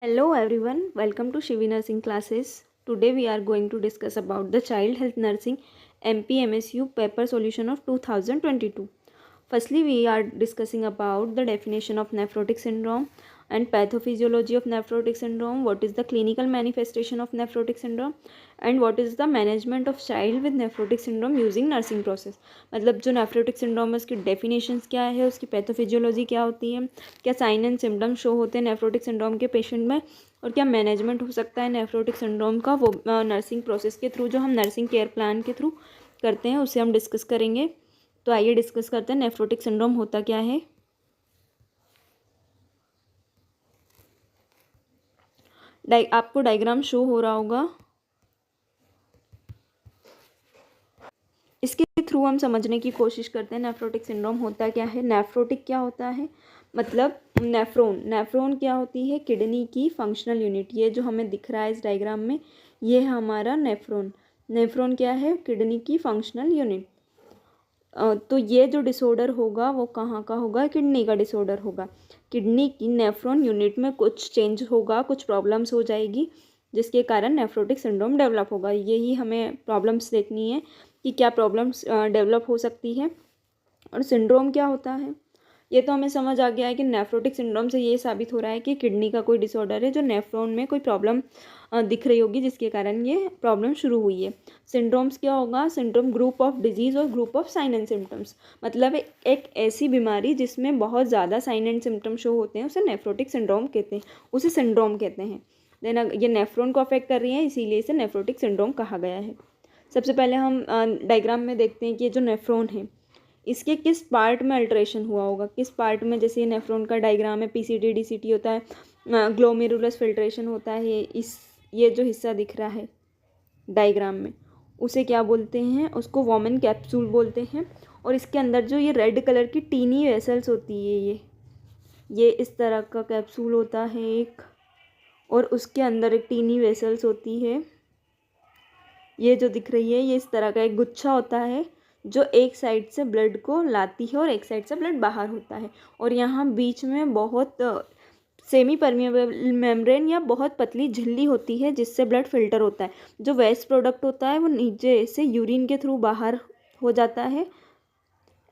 Hello everyone, welcome to Shivi Nursing classes. Today we are going to discuss about the Child Health Nursing MPMSU paper solution of 2022. Firstly, we are discussing about the definition of nephrotic syndrome and pathophysiology of nephrotic syndrome, what is the clinical manifestation of nephrotic syndrome and what is the management of child with nephrotic syndrome using nursing process. मतलब जो nephrotic syndrome है उसकी definitions क्या है, उसकी pathophysiology क्या होती है, क्या साइन एंड सिम्टम शो होते हैं नेफ्रोटिक सिंड्रोम के पेशेंट में और क्या मैनेजमेंट हो सकता है नेफ्रोटिक सिंड्रोम का, वो नर्सिंग प्रोसेस के थ्रू जो हम नर्सिंग केयर प्लान के थ्रू करते हैं उसे हम डिस्कस करेंगे। तो आइए डिस्कस करते हैं नेफ्रोटिक सिंड्रोम होता क्या है। आपको डायग्राम शो हो रहा होगा, इसके थ्रू हम समझने की कोशिश करते हैं नेफ्रोटिक सिंड्रोम होता क्या है। नेफ्रोटिक क्या होता है, मतलब नेफ्रोन क्या होती है, किडनी की फंक्शनल यूनिट। ये जो हमें दिख रहा है इस डायग्राम में, ये है हमारा नेफ्रोन क्या है, किडनी की फंक्शनल यूनिट। तो ये जो डिसऑर्डर होगा वो कहाँ का होगा, किडनी का डिसऑर्डर होगा। किडनी की नेफ्रॉन यूनिट में कुछ चेंज होगा, कुछ प्रॉब्लम्स हो जाएगी जिसके कारण नेफ्रोटिक सिंड्रोम डेवलप होगा। यही हमें प्रॉब्लम्स देखनी है कि क्या प्रॉब्लम्स डेवलप हो सकती है और सिंड्रोम क्या होता है। ये तो हमें समझ आ गया है कि नेफ्रोटिक सिंड्रोम से ये साबित हो रहा है कि किडनी का कोई डिसऑर्डर है, जो नेफ्रॉन में कोई प्रॉब्लम दिख रही होगी जिसके कारण ये प्रॉब्लम शुरू हुई है। सिंड्रोम्स क्या होगा, सिंड्रोम ग्रुप ऑफ डिजीज़ और group of sine and symptoms, मतलब एक ऐसी बीमारी जिसमें बहुत ज़्यादा साइन एंड सिम्टम शो होते हैं उसे नेफ्रोटिक सिंड्रोम कहते हैं, उसे सिंड्रोम कहते हैं। देन ये नेफ्रॉन को अफेक्ट कर रही है, इसीलिए इसे नेफ्रोटिक सिंड्रोम कहा गया है। सबसे पहले हम डायग्राम में देखते हैं कि ये जो नेफ्रॉन है इसके किस पार्ट में अल्ट्रेशन हुआ होगा, किस पार्ट में। जैसे ये नेफ्रॉन का डायग्राम है, पीसीडी डीसीटी होता है, ग्लोमेरुलस फिल्ट्रेशन होता है। ये जो हिस्सा दिख रहा है डायग्राम में उसे क्या बोलते हैं, उसको वोमेन कैप्सूल बोलते हैं। और इसके अंदर जो ये रेड कलर की टीनी वेसल्स होती है, ये इस तरह का कैप्सूल होता है एक, और उसके अंदर एक टीनी वेसल्स होती है। ये जो दिख रही है ये इस तरह का एक गुच्छा होता है जो एक साइड से ब्लड को लाती है और एक साइड से ब्लड बाहर होता है। और यहाँ बीच में बहुत सेमी परमिएबल मेम्ब्रेन या बहुत पतली झिल्ली होती है जिससे ब्लड फिल्टर होता है। जो वेस्ट प्रोडक्ट होता है वो नीचे से यूरिन के थ्रू बाहर हो जाता है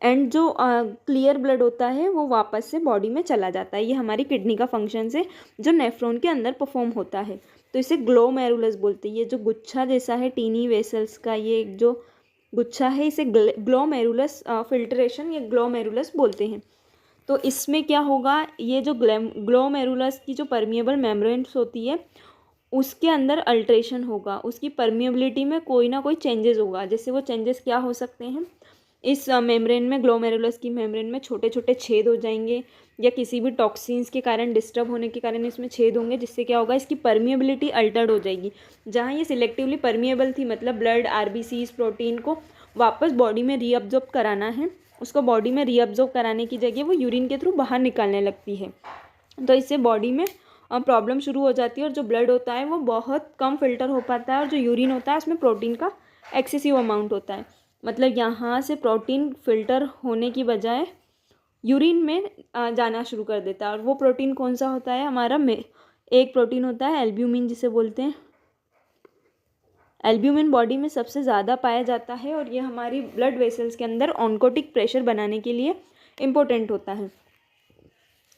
एंड जो क्लियर ब्लड होता है वो वापस से बॉडी में चला जाता है। ये हमारी किडनी का फंक्शन है जो नेफ्रॉन के अंदर परफॉर्म होता है। तो इसे ग्लोमेरुलस बोलते हैं। ये जो गुच्छा जैसा है टीनी वेसल्स का, ये जो गुच्छा है इसे ग्लोमेरुलस फिल्ट्रेशन या ग्लोमेरुलस बोलते हैं। तो इसमें क्या होगा, ये जो ग्लोमेरुलस की जो परमिएबल मेम्ब्रेन्स होती है उसके अंदर अल्ट्रेशन होगा, उसकी परमिएबिलिटी में कोई ना कोई चेंजेस होगा। जैसे वो चेंजेस क्या हो सकते हैं, इस मेम्ब्रेन में, ग्लोमेरुलस की मेम्ब्रेन में छोटे छोटे छेद हो जाएंगे या किसी भी टॉक्सिन्स के कारण, डिस्टर्ब होने के कारण इसमें छेद होंगे, जिससे क्या होगा, इसकी परमिएबिलिटी अल्टर्ड हो जाएगी। जहाँ ये सिलेक्टिवली परमिएबल थी, मतलब ब्लड आरबीसीज प्रोटीन को वापस बॉडी में रीअब्जॉर्ब कराना है, उसको बॉडी में रीअब्जॉर्ब कराने की जगह वो यूरिन के थ्रू बाहर निकालने लगती है। तो इससे बॉडी में प्रॉब्लम शुरू हो जाती है और जो ब्लड होता है वो बहुत कम फिल्टर हो पाता है और जो यूरिन होता है उसमें प्रोटीन का एक्सेसिव अमाउंट होता है। मतलब यहाँ से प्रोटीन फिल्टर होने की बजाय यूरिन में जाना शुरू कर देता है। और वो प्रोटीन कौन सा होता है हमारा, एक प्रोटीन होता है एल्ब्यूमिन जिसे बोलते हैं। एल्ब्यूमिन बॉडी में सबसे ज़्यादा पाया जाता है और ये हमारी ब्लड वेसल्स के अंदर ऑन्कोटिक प्रेशर बनाने के लिए इम्पोर्टेंट होता है।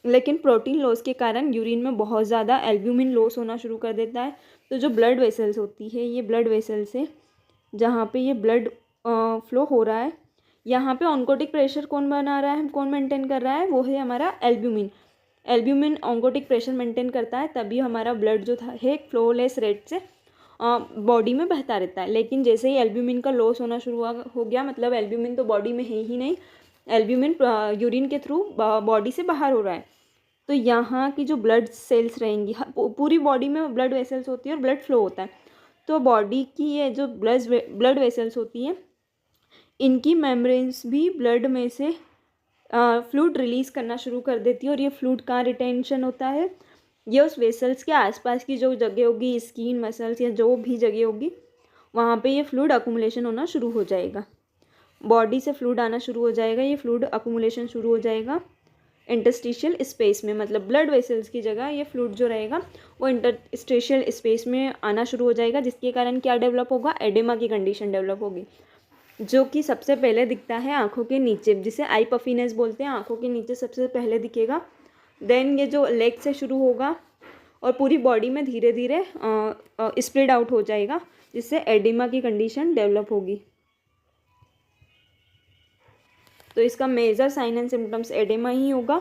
लेकिन प्रोटीन लॉस के कारण यूरिन में बहुत ज़्यादा एल्ब्यूमिन लॉस होना शुरू कर देता है। तो जो ब्लड वेसल्स होती है, ये ब्लड वेसल्स है जहाँ पे ये ब्लड फ्लो हो रहा है, यहाँ पे ऑन्कोटिक प्रेशर कौन बना रहा है, कौन मेंटेन कर रहा है, वो है हमारा albumin. Albumin oncotic pressure maintain करता है, तभी हमारा ब्लड जो था है एक फ्लोलेस रेट से बॉडी में बहता रहता है। लेकिन जैसे ही एल्ब्यूमिन का लॉस होना शुरू हो गया, मतलब एल्ब्यूमिन तो बॉडी में है ही नहीं, एल्ब्यूमिन यूरिन के थ्रू बॉडी से बाहर हो रहा है। तो यहाँ की जो ब्लड सेल्स रहेंगी, पूरी बॉडी में ब्लड वेसल्स होती है और ब्लड फ्लो होता है। तो बॉडी की ये जो ब्लड वेसल्स होती हैं, इनकी मेम्ब्रेन्स भी ब्लड में से फ्लूइड रिलीज़ करना शुरू कर देती है। और ये फ्लूइड कहाँ रिटेंशन होता है, ये उस वेसल्स के आसपास की जो जगह होगी, स्किन, मसल्स या जो भी जगह होगी, वहाँ पे ये फ्लूइड अकुमुलेशन होना शुरू हो जाएगा। बॉडी से फ्लूइड आना शुरू हो जाएगा, ये फ्लूइड अकुमुलेशन शुरू हो जाएगा इंटरस्टिशियल स्पेस में, मतलब ब्लड वेसल्स की जगह ये फ्लूइड जो रहेगा वो इंटरस्टिशियल स्पेस में आना शुरू हो जाएगा, जिसके कारण क्या डेवलप होगा, एडेमा की कंडीशन डेवलप होगी, जो कि सबसे पहले दिखता है आँखों के नीचे, जिसे आई पफिनेस बोलते हैं। आँखों के नीचे सबसे पहले दिखेगा, देन ये जो लेग से शुरू होगा और पूरी बॉडी में धीरे धीरे स्प्रेड आउट हो जाएगा, जिससे एडिमा की कंडीशन डेवलप होगी। तो इसका major sign and symptoms oedema ही होगा,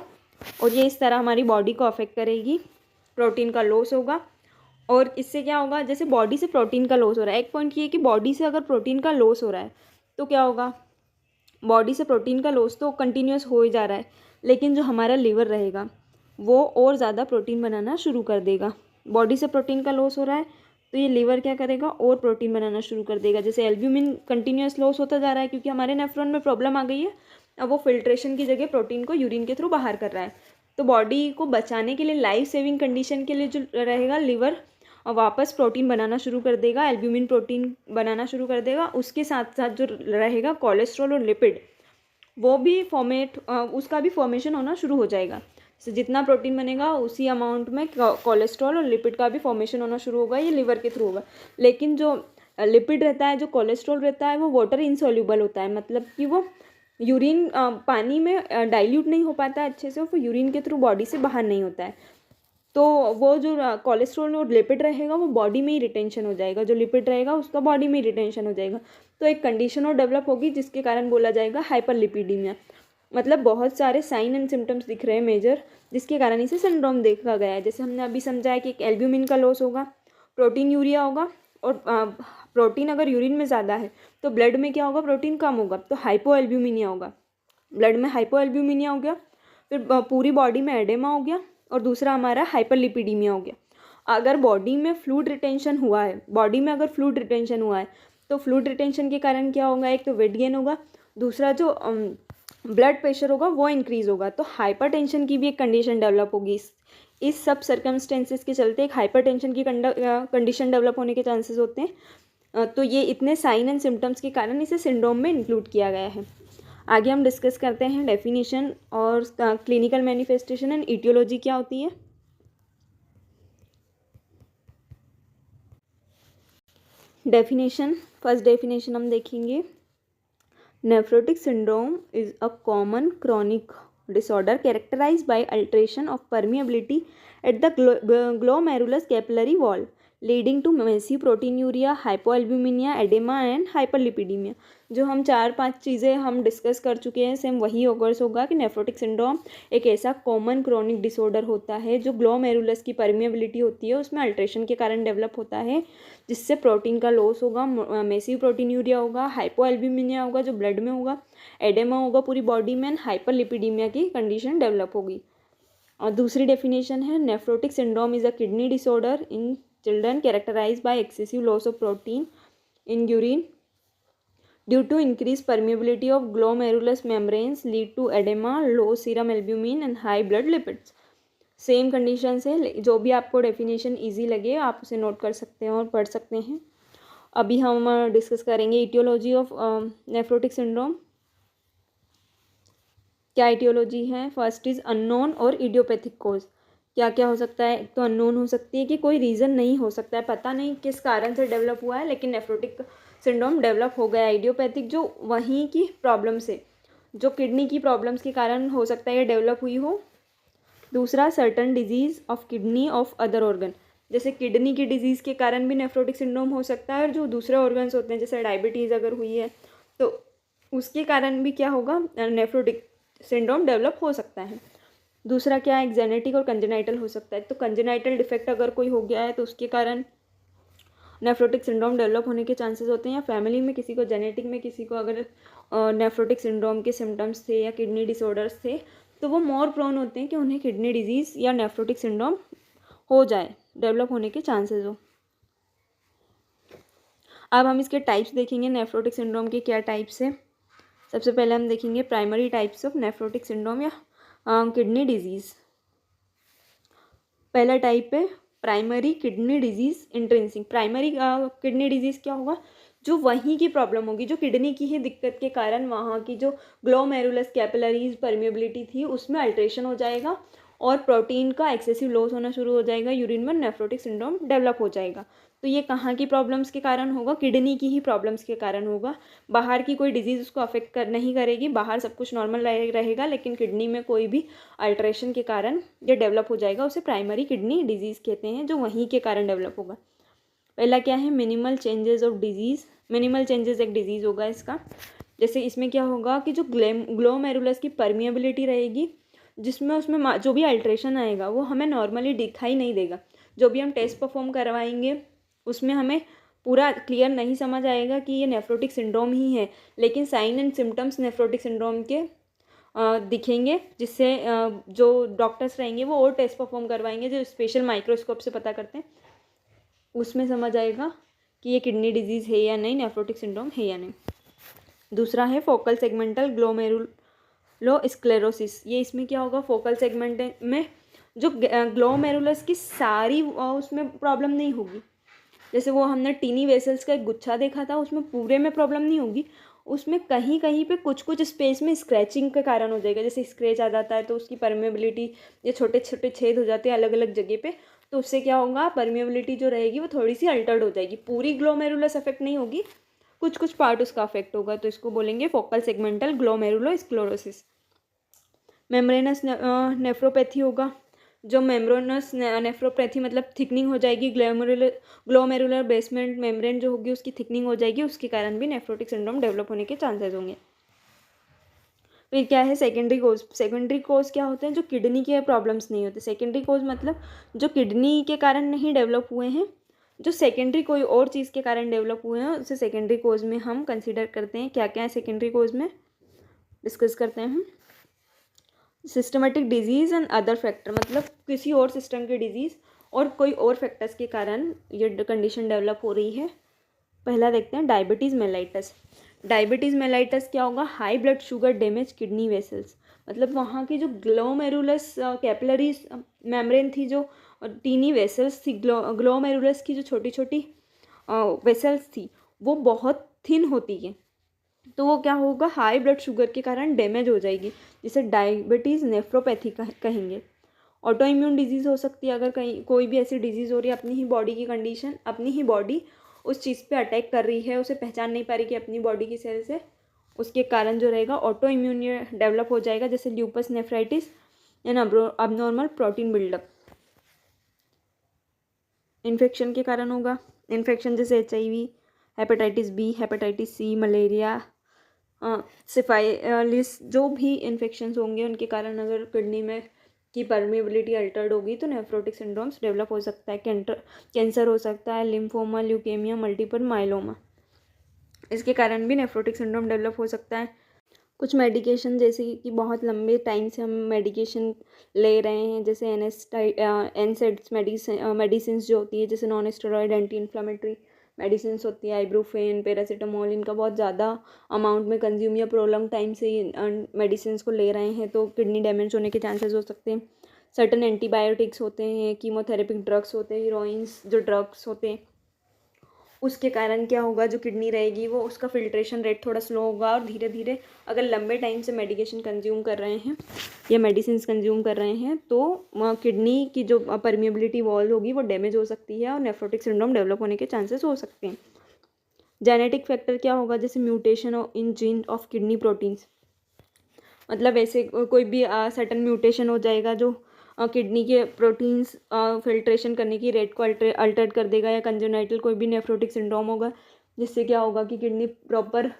और ये इस तरह हमारी बॉडी को अफेक्ट करेगी। प्रोटीन का लॉस होगा, और इससे क्या होगा, जैसे बॉडी से प्रोटीन का लॉस हो रहा है, एक पॉइंट ये है कि बॉडी से अगर प्रोटीन का लॉस हो रहा है तो क्या होगा, बॉडी से प्रोटीन का लॉस तो कंटिन्यूस हो ही जा रहा है, लेकिन जो हमारा लीवर रहेगा वो और ज़्यादा प्रोटीन बनाना शुरू कर देगा। बॉडी से प्रोटीन का लॉस हो रहा है तो ये लीवर क्या करेगा, और प्रोटीन बनाना शुरू कर देगा। जैसे एल्ब्यूमिन कंटिन्यूस लॉस होता जा रहा है क्योंकि हमारे नेफ्रॉन में प्रॉब्लम आ गई है, अब वो फिल्ट्रेशन की जगह प्रोटीन को यूरिन के थ्रू बाहर कर रहा है। तो बॉडी को बचाने के लिए, लाइफ सेविंग कंडीशन के लिए जो रहेगा, लीवर वापस प्रोटीन बनाना शुरू कर देगा, एल्ब्यूमिन प्रोटीन बनाना शुरू कर देगा। उसके साथ साथ जो रहेगा कोलेस्ट्रॉल और लिपिड, वो भी उसका भी फॉर्मेशन होना शुरू हो जाएगा। तो जितना प्रोटीन बनेगा उसी अमाउंट में कोलेस्ट्रॉल और लिपिड का भी फॉर्मेशन होना शुरू होगा, ये लिवर के थ्रू होगा। लेकिन जो लिपिड रहता है, जो कोलेस्ट्रॉल रहता है, वो वाटर इनसॉल्यूबल होता है, मतलब कि वो यूरिन पानी में डाइल्यूट नहीं हो पाता है अच्छे से, वो यूरिन के थ्रू बॉडी से बाहर नहीं होता है। तो वो जो कोलेस्ट्रॉल और लिपिड रहेगा वो बॉडी में ही रिटेंशन हो जाएगा, जो लिपिड रहेगा उसका बॉडी में ही रिटेंशन हो जाएगा। तो एक कंडीशन और डेवलप होगी जिसके कारण बोला जाएगा हाइपरलिपिडीमिया। मतलब बहुत सारे साइन एंड सिम्टम्स दिख रहे हैं मेजर, जिसके कारण इसे सिंड्रोम देखा गया है। जैसे हमने अभी समझा है कि एक एल्ब्यूमिन का लॉस होगा, प्रोटीन यूरिया होगा, और प्रोटीन अगर यूरिन में ज़्यादा है तो ब्लड में क्या होगा, प्रोटीन कम होगा, तो हाइपोएल्ब्यूमिनिया होगा। ब्लड में हाइपोएल्ब्यूमिनिया हो गया, फिर पूरी बॉडी में एडेमा हो गया, और दूसरा हमारा हाइपरलिपिडीमिया हो गया। अगर बॉडी में फ्लूइड रिटेंशन हुआ है, तो फ्लूइड रिटेंशन के कारण क्या होगा, एक तो वेट गेन होगा, दूसरा जो ब्लड प्रेशर होगा वो इंक्रीज़ होगा, तो हाइपरटेंशन की भी एक कंडीशन डेवलप होगी। इस सब सर्कमस्टेंसेस के चलते एक हाइपरटेंशन की कंडीशन डेवलप होने के चांसेस होते हैं। तो ये इतने साइन एंड सिम्टम्स के कारण इसे सिंड्रोम में इंक्लूड किया गया है। आगे हम डिस्कस करते हैं डेफिनेशन और क्लिनिकल मैनिफेस्टेशन एंड इटियोलॉजी क्या होती है। डेफिनेशन, फर्स्ट डेफिनेशन हम देखेंगे। Nephrotic syndrome is a common chronic disorder characterized by alteration of permeability at the glomerulus capillary wall, leading to massive proteinuria, hypoalbuminemia, edema and hyperlipidemia। जो हम 4-5 चीज़ें हम discuss कर चुके हैं, सेम वही ऑकर्स होगा कि नेफ्रोटिक सिंड्रोम एक ऐसा कॉमन क्रोनिक डिसऑर्डर होता है जो ग्लोमेरुलस की परमिएबिलिटी होती है उसमें अल्ट्रेशन के कारण डेवलप होता है, जिससे प्रोटीन का लॉस होगा, मैसिव प्रोटीन्यूरिया होगा, हाइपोएल्ब्यूमिनिया होगा जो ब्लड में होगा, एडेमा होगा पूरी बॉडी में, एंड हाइपरलिपिडीमिया की कंडीशन डेवलप होगी। और दूसरी डेफिनेशन है, nephrotic syndrome is a kidney disorder in children characterised by excessive loss of protein in urine due to increase permeability of glomerulus membranes lead to oedema, low serum albumin and high blood lipids. Same condition से जो भी आपको definition easy लगे आप उसे note कर सकते हैं और पढ़ सकते हैं। अभी हम डिस्कस करेंगे इटियोलॉजी ऑफ नेफ्रोटिक सिंड्रोम। क्या इटियोलॉजी है? फर्स्ट इज़ अननोन और इडियोपैथिक कॉज। क्या क्या हो सकता है? तो अननोन हो सकती है कि कोई रीज़न नहीं हो सकता है, पता नहीं किस कारण से डेवलप हुआ है, लेकिन नेफ्रोटिक सिंड्रोम डेवलप हो गया। इडियोपैथिक जो वहीं की प्रॉब्लम से, जो किडनी की प्रॉब्लम्स के कारण हो सकता है ये डेवलप हुई हो। दूसरा, certain disease of kidney of other organ, जैसे किडनी की डिजीज़ के कारण भी नेफ्रोटिक सिंड्रोम हो सकता है, और जो दूसरे ऑर्गन्स होते हैं जैसे डायबिटीज़ अगर हुई है तो उसके कारण भी क्या होगा, नेफ्रोटिक सिंड्रोम डेवलप हो सकता है। दूसरा क्या है, जेनेटिक और कंजेनाइटल हो सकता है। तो कंजेनाइटल डिफेक्ट अगर कोई हो गया है तो उसके कारण नेफ्रोटिक सिंड्रोम डेवलप होने के चांसेस होते हैं, या फैमिली में किसी को जेनेटिक में किसी को अगर नेफ्रोटिक सिंड्रोम के सिम्टम्स थे या किडनी डिसऑर्डर्स थे तो वो मोर प्रोन होते हैं कि उन्हें किडनी डिजीज़ या नेफ्रोटिक सिंड्रोम हो जाए, डेवलप होने के चांसेस हो। अब हम इसके टाइप्स देखेंगे, नेफ्रोटिक सिंड्रोम के क्या टाइप्स हैं। सबसे पहले हम देखेंगे primary types of nephrotic syndrome या किडनी डिजीज़। पहला टाइप है primary kidney disease intrinsic. Primary kidney disease क्या होगा, जो वहीं की प्रॉब्लम होगी, जो किडनी की ही दिक्कत के कारण वहाँ की जो ग्लोमेरुलस कैपिलरीज परमिएबिलिटी थी उसमें अल्ट्रेशन हो जाएगा और प्रोटीन का एक्सेसिव लॉस होना शुरू हो जाएगा, यूरिन में नेफ्रोटिक सिंड्रोम डेवलप हो जाएगा। तो ये कहाँ की प्रॉब्लम्स के कारण होगा? किडनी की ही प्रॉब्लम्स के कारण होगा। बाहर की कोई डिजीज़ उसको अफेक्ट कर नहीं करेगी, बाहर सब कुछ नॉर्मल रहेगा, लेकिन किडनी में कोई भी अल्ट्रेशन के कारण ये डेवलप हो जाएगा। उसे प्राइमरी किडनी डिजीज़ कहते हैं, जो वहीं के कारण डेवलप होगा। पहला क्या है? Minimal changes of disease. Minimal changes एक डिजीज़ होगा इसका। जैसे इसमें क्या होगा कि जो ग्लोमेरुलस की परमिएबिलिटी रहेगी, जिसमें उसमें जो भी अल्ट्रेशन आएगा वो हमें नॉर्मली दिखाई नहीं देगा। जो भी हम टेस्ट परफॉर्म करवाएंगे उसमें हमें पूरा क्लियर नहीं समझ आएगा कि ये नेफ्रोटिक सिंड्रोम ही है, लेकिन sign and symptoms nephrotic syndrome के दिखेंगे, जिससे जो डॉक्टर्स रहेंगे वो और टेस्ट परफॉर्म करवाएंगे जो स्पेशल माइक्रोस्कोप से पता करते हैं। उसमें समझ आएगा कि ये किडनी डिजीज़ है या नहीं, नेफ्रोटिक सिंड्रोम है या नहीं। दूसरा है फोकल सेगमेंटल ग्लोमेरुलोस्क्लेरोसिस। ये इसमें क्या होगा? फोकल सेगमेंट में जो ग्लोमेरुलस की सारी उसमें प्रॉब्लम नहीं होगी। जैसे वो हमने टीनी वेसल्स का एक गुच्छा देखा था, उसमें पूरे में प्रॉब्लम नहीं होगी, उसमें कहीं कहीं पे कुछ कुछ स्पेस में स्क्रैचिंग के कारण हो जाएगा। जैसे स्क्रैच आ जाता है तो उसकी परमेबिलिटी, ये छोटे छोटे छेद हो जाते हैं अलग अलग जगह पे, तो उससे क्या होगा? परमेबिलिटी जो रहेगी वो थोड़ी सी अल्टर्ड हो जाएगी। पूरी ग्लोमेरुलस अफेक्ट नहीं होगी, कुछ कुछ पार्ट उसका अफेक्ट होगा, तो इसको बोलेंगे फोकल सेगमेंटल ग्लोमेरुलोस्क्लेरोसिस। मेम्ब्रेनस नेफ्रोपैथी होगा। जो मेम्ब्रेनस नेफ्रोपैथी मतलब थिकनिंग हो जाएगी, ग्लोमेरुलर बेसमेंट मेम्ब्रेन जो होगी उसकी थिकनिंग हो जाएगी, उसके कारण भी नेफ्रोटिक सिंड्रोम डेवलप होने के चांसेस होंगे। फिर क्या है? सेकेंडरी कोज। सेकेंडरी कोज क्या होते हैं? जो किडनी के प्रॉब्लम्स नहीं होते। सेकेंडरी कोज मतलब जो किडनी के कारण नहीं डेवलप हुए हैं, जो सेकेंडरी कोई और चीज़ के कारण डेवलप हुए हैं उसे सेकेंडरी कोज में हम कंसिडर करते हैं। क्या क्या है सेकेंडरी कोज में, डिस्कस करते हैं हम। Systematic disease and other factor, मतलब किसी और सिस्टम की डिजीज़ और कोई और फैक्टर्स के कारण ये कंडीशन डेवलप हो रही है। पहला देखते हैं डायबिटीज़ मेलाइटस। डायबिटीज़ मेलाइटस क्या होगा? High blood sugar damage kidney vessels, मतलब वहाँ की जो ग्लोमेरुलस कैपिलरीज मेम्ब्रेन थी, जो टीनी वेसल्स थी, ग्लोमेरुलस की जो छोटी छोटी वेसल्स थी वो बहुत थिन होती है, तो वो क्या होगा? हाई ब्लड शुगर के कारण डैमेज हो जाएगी, जिसे डायबिटीज़ नेफ्रोपैथी कहेंगे। ऑटो इम्यून डिजीज़ हो सकती है, अगर कहीं कोई भी ऐसी डिजीज़ हो रही है, अपनी ही बॉडी की कंडीशन, अपनी ही बॉडी उस चीज़ पे अटैक कर रही है, उसे पहचान नहीं पा रही कि अपनी बॉडी की सेल से, उसके कारण जो रहेगा ऑटो इम्यून डेवलप हो जाएगा, जैसे lupus nephritis and abnormal protein buildup. Infection के कारण होगा। इन्फेक्शन जैसे HIV, hepatitis B, hepatitis C, malaria, syphilis, जो भी इन्फेक्शंस होंगे उनके कारण अगर किडनी में की परमेबिलिटी अल्टर्ड होगी तो नेफ्रोटिक सिंड्रोम्स डेवलप हो सकता है। कैंसर हो सकता है, लिम्फोमा, ल्यूकेमिया, मल्टीपल माइलोमा, इसके कारण भी नेफ्रोटिक सिंड्रोम डेवलप हो सकता है। कुछ मेडिकेशन, जैसे कि बहुत लंबे टाइम से हम मेडिकेशन ले रहे हैं, जैसे एनसेड्स मेडिसिन जो होती है, जैसे non steroid anti inflammatory medicine होती है, आइब्रूफेन, पैरासीटामोल, इनका बहुत ज़्यादा अमाउंट में कंज्यूम या प्रोलॉन्ग टाइम से मेडिसिन को ले रहे हैं तो किडनी डैमेज होने के चांसेस हो सकते हैं। सर्टन एंटीबायोटिक्स होते हैं, कीमोथेरेपिक ड्रग्स होते हैं, हीरोइंस जो ड्रग्स होते हैं, उसके कारण क्या होगा? जो किडनी रहेगी वो उसका फिल्ट्रेशन रेट थोड़ा स्लो होगा, और धीरे धीरे अगर लंबे टाइम से मेडिकेशन कंज्यूम कर रहे हैं या मेडिसिन कंज्यूम कर रहे हैं तो किडनी की जो परमिएबिलिटी वॉल होगी वो डैमेज हो सकती है और नेफ्रोटिक सिंड्रोम डेवलप होने के चांसेस हो सकते हैं। जेनेटिक फैक्टर क्या होगा? जैसे mutation in gene of kidney proteins, मतलब ऐसे कोई भी सर्टन म्यूटेशन हो जाएगा जो किडनी के प्रोटीन्स फिल्ट्रेशन करने की रेट को अल्टर कर देगा, या कंजेनाइटल कोई भी नेफ्रोटिक सिंड्रोम होगा जिससे क्या होगा कि किडनी प्रॉपर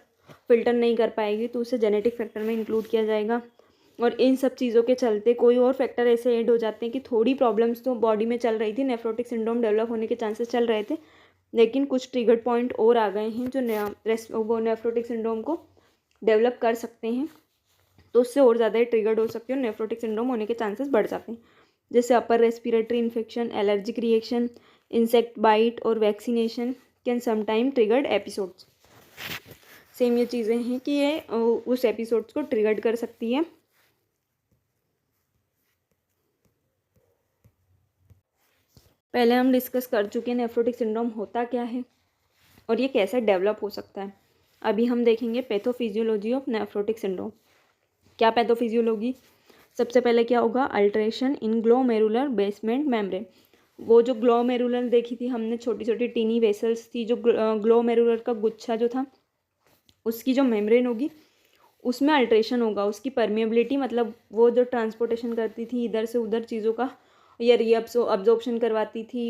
फिल्टर नहीं कर पाएगी, तो उसे जेनेटिक फैक्टर में इंक्लूड किया जाएगा। और इन सब चीज़ों के चलते कोई और फैक्टर ऐसे ऐड हो जाते हैं कि थोड़ी प्रॉब्लम्स तो बॉडी में चल रही थी, नेफ्रोटिक सिंड्रोम डेवलप होने के चांसेस चल रहे थे, लेकिन कुछ ट्रिगर पॉइंट और आ गए हैं जो वो नेफ्रोटिक सिंड्रोम को डेवलप कर सकते हैं, तो उससे और ज़्यादा ही ट्रिगर्ड हो सकते हैं और नेफ्रोटिक सिंड्रोम होने के चांसेस बढ़ जाते हैं। जैसे upper respiratory infection, allergic reaction, insect bite और vaccination can sometime triggered episodes. Same ये चीज़ें हैं कि ये उस एपिसोड्स को ट्रिगर्ड कर सकती है। पहले हम डिस्कस कर चुके हैं नेफ्रोटिक सिंड्रोम होता क्या है। और ये कैसे डेवलप हो सकता है। अभी हम देखेंगे पैथोफिजियोलॉजी ऑफ नेफ्रोटिक सिंड्रोम। क्या पैथोफिजियोलॉजी, सबसे पहले क्या होगा, अल्ट्रेशन इन ग्लोमेरुलर बेसमेंट मेम्ब्रेन। वो जो ग्लोमेरुलर देखी थी हमने, छोटी छोटी टीनी वेसल्स थी, जो ग्लोमेरुलर का गुच्छा जो था, उसकी जो मेम्ब्रेन होगी उसमें अल्ट्रेशन होगा, उसकी परमिएबिलिटी, मतलब वो जो ट्रांसपोर्टेशन करती थी इधर से उधर चीज़ों का, या अब्जॉर्प्शन करवाती थी,